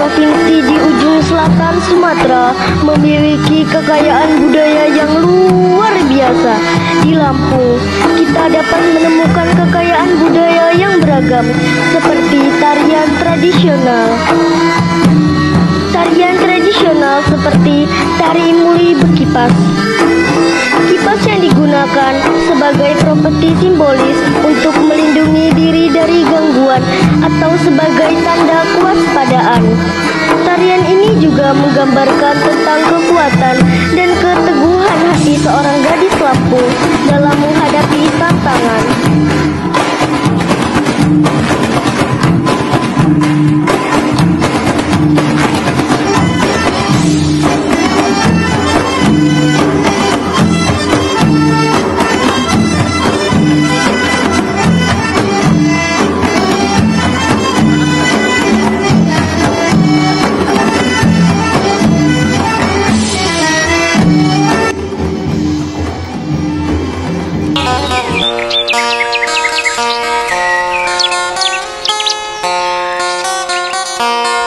provinsi di ujung selatan Sumatera memiliki kekayaan budaya yang luar biasa. Di Lampung, kita dapat menemukan kekayaan budaya yang beragam seperti tarian tradisional. Tarian tradisional seperti tari muli berkipas. Kipas yang digunakan sebagai properti simbolis untuk melindungi diri dari gangguan atau sebagai tanda kewaspadaan. Tarian ini juga menggambarkan tentang kekuatan dan keteguhan hati seorang gadis Lampung dalam menghadapi tantangan.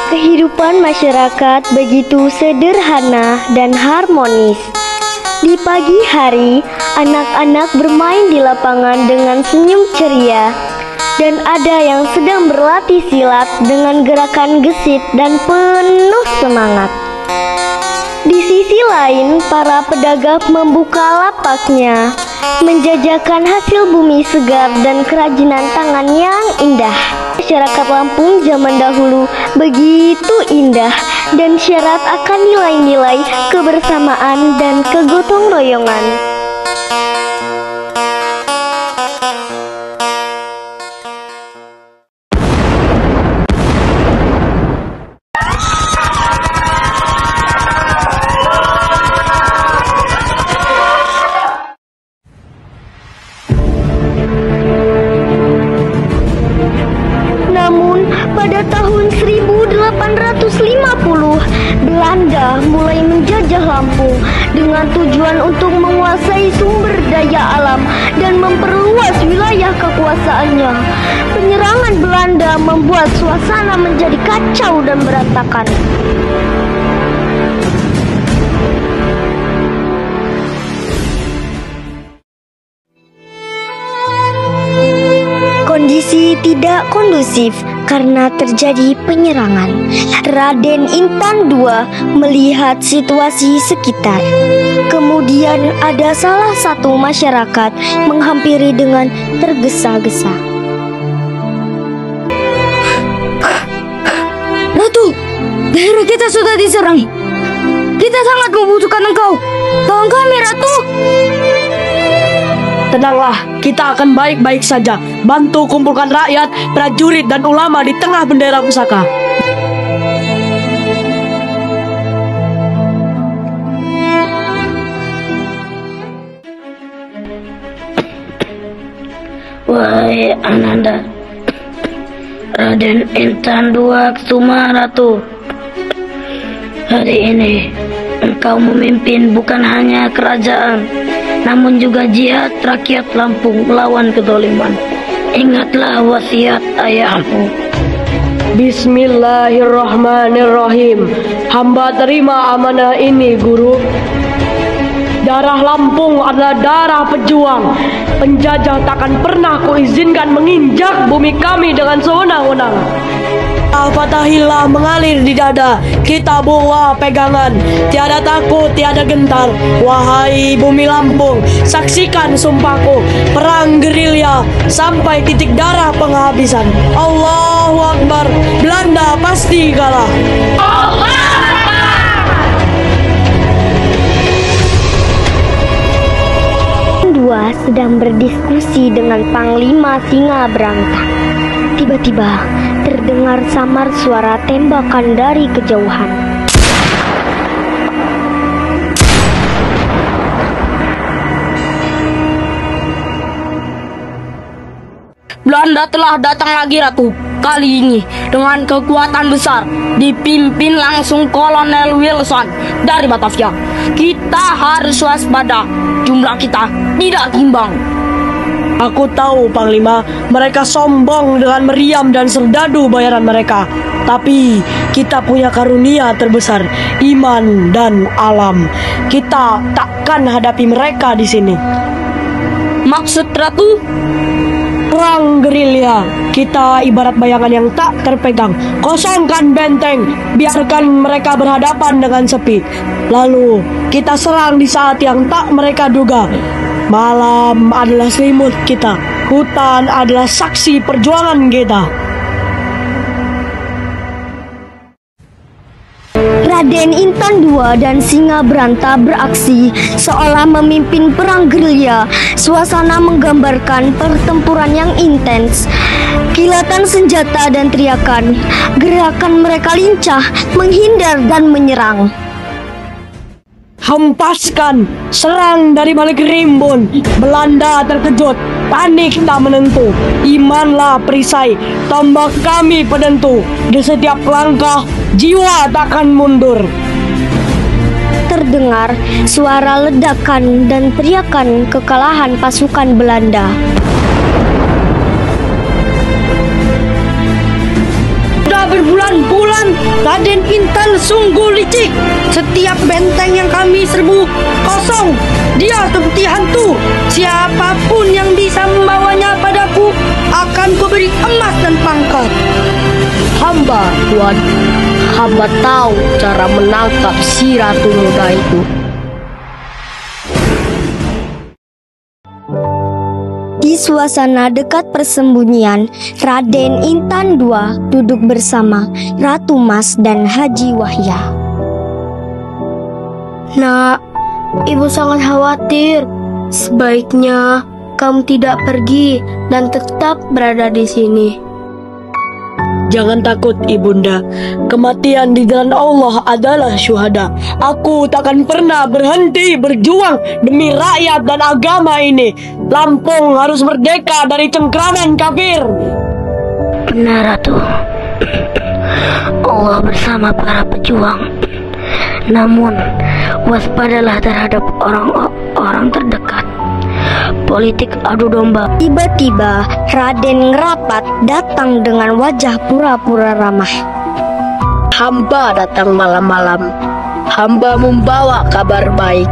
Kehidupan masyarakat begitu sederhana dan harmonis. Di pagi hari, anak-anak bermain di lapangan dengan senyum ceria, dan ada yang sedang berlatih silat dengan gerakan gesit dan penuh semangat. Di sisi lain, para pedagang membuka lapaknya, menjajakan hasil bumi segar dan kerajinan tangan yang indah. Masyarakat Lampung zaman dahulu begitu indah dan syarat akan nilai-nilai kebersamaan dan kegotong royongan. Pada tahun 1850, Belanda mulai menjajah Lampung dengan tujuan untuk menguasai sumber daya alam dan memperluas wilayah kekuasaannya. Penyerangan Belanda membuat suasana menjadi kacau dan berantakan. Kondisi tidak kondusif karena terjadi penyerangan. Raden Intan II melihat situasi sekitar. Kemudian ada salah satu masyarakat menghampiri dengan tergesa-gesa. Ratu, daerah kita sudah diserang. Kita sangat membutuhkan engkau. Tolong kami, Ratu. Tenanglah, kita akan baik-baik saja. Bantu kumpulkan rakyat, prajurit, dan ulama di tengah bendera pusaka. Wahai Ananda, Raden Intan II Sumaratu, hari ini engkau memimpin bukan hanya kerajaan, namun juga jihad rakyat Lampung melawan kezaliman. Ingatlah wasiat ayahmu. Bismillahirrahmanirrahim. Hamba terima amanah ini, Guru. Darah Lampung adalah darah pejuang. Penjajah takkan pernah kuizinkan menginjak bumi kami dengan sewenang-wenang. Fatahillah mengalir di dada, kita bawa pegangan, tiada takut, tiada gentar. Wahai bumi Lampung, saksikan sumpahku, perang gerilya sampai titik darah penghabisan. Allahu Akbar, Belanda pasti kalah. Dua sedang berdiskusi dengan Panglima Singa Berantak. Tiba-tiba terdengar samar suara tembakan dari kejauhan. Belanda telah datang lagi, Ratu. Kali ini dengan kekuatan besar, dipimpin langsung Kolonel Wilson dari Batavia. Kita harus waspada, jumlah kita tidak imbang. Aku tahu, Panglima, mereka sombong dengan meriam dan serdadu bayaran mereka. Tapi kita punya karunia terbesar, iman dan alam. Kita takkan hadapi mereka di sini. Maksud Ratu? Perang gerilya. Kita ibarat bayangan yang tak terpegang. Kosongkan benteng, biarkan mereka berhadapan dengan sepi. Lalu kita serang di saat yang tak mereka duga. Malam adalah selimut kita, hutan adalah saksi perjuangan kita. Raden Intan II dan Singa Beranta beraksi seolah memimpin perang gerilya. Suasana menggambarkan pertempuran yang intens. Kilatan senjata dan teriakan. Gerakan mereka lincah, menghindar dan menyerang. Hempaskan, serang dari balik rimbun. Belanda terkejut, panik tak menentu. Imanlah perisai, tombak kami penentu. Di setiap langkah, jiwa takkan mundur. Terdengar suara ledakan dan teriakan kekalahan pasukan Belanda. Sudah berbulan-bulan Raden Intan sungguh licik. Setiap benteng yang kami serbu kosong. Dia seperti hantu. Siapapun yang bisa membawanya padaku akan kuberi emas dan pangkat. Hamba, Tuan, hamba tahu cara menangkap si ratu muda itu. Di suasana dekat persembunyian, Raden Intan II duduk bersama Ratu Mas dan Haji Wahya. Nak, ibu sangat khawatir. Sebaiknya kamu tidak pergi dan tetap berada di sini. Jangan takut, Ibunda. Kematian di jalan Allah adalah syuhada. Aku takkan pernah berhenti berjuang demi rakyat dan agama ini. Lampung harus merdeka dari cengkraman kafir. Benar, Ratu. Allah bersama para pejuang. Namun, waspadalah terhadap orang-orang terdekat. Politik adu domba. Tiba-tiba Raden Ngerapat datang dengan wajah pura-pura ramah. Hamba datang malam-malam. Hamba membawa kabar baik.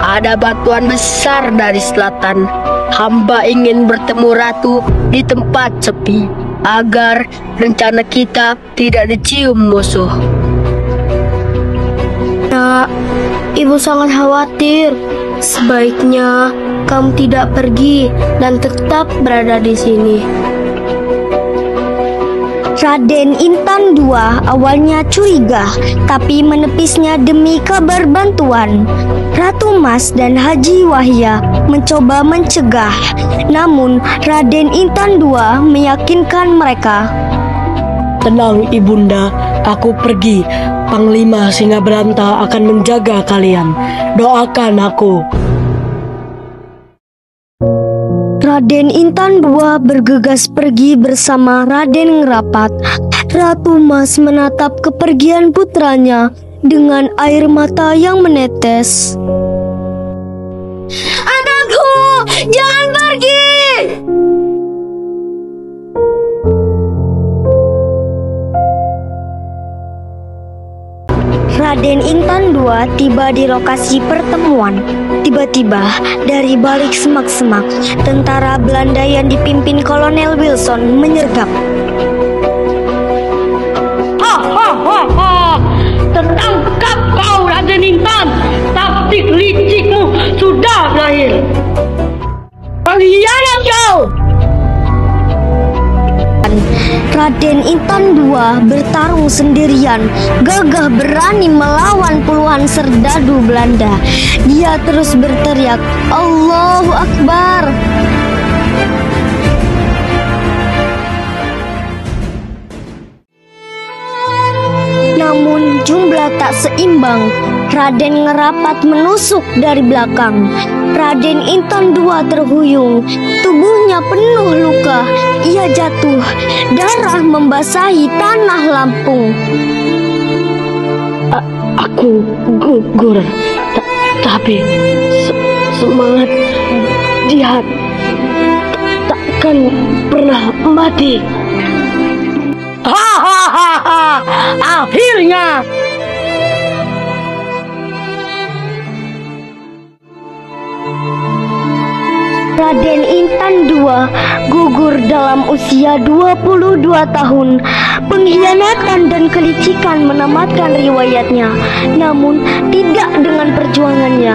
Ada batuan besar dari selatan. Hamba ingin bertemu ratu di tempat sepi agar rencana kita tidak dicium musuh. Nak, ibu sangat khawatir. Sebaiknya kamu tidak pergi dan tetap berada di sini. Raden Intan II awalnya curiga, tapi menepisnya demi kabar bantuan. Ratu Mas dan Haji Wahya mencoba mencegah, namun Raden Intan II meyakinkan mereka. Tenang, Ibunda, aku pergi. Panglima Singa Beranta akan menjaga kalian. Doakan aku. Raden Intan II bergegas pergi bersama Raden Ngerapat. Ratu Mas menatap kepergian putranya dengan air mata yang menetes. Anakku, jangan pergi! Raden Intan II tiba di lokasi pertemuan. Tiba-tiba dari balik semak-semak, tentara Belanda yang dipimpin Kolonel Wilson menyergap. Tertangkap kau, Raden Intan. Taktik licikmu sudah berakhir. Pengkhianat kau! Raden Intan II bertarung sendirian, gagah berani melawan puluhan serdadu Belanda. Dia terus berteriak, "Allahu Akbar!" Namun jumlah tak seimbang. Raden Ngerapat menusuk dari belakang. Raden Intan II terhuyung. Tubuhnya penuh luka. Ia jatuh. Darah membasahi tanah Lampung. Aku gugur, tapi semangat jihad akan pernah mati. Hahaha, akhirnya Raden Intan II gugur dalam usia 22 tahun. Pengkhianatan dan kelicikan menamatkan riwayatnya, namun tidak dengan perjuangannya.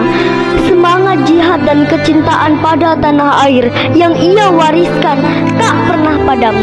Semangat jihad dan kecintaan pada tanah air yang ia wariskan tak pernah padam.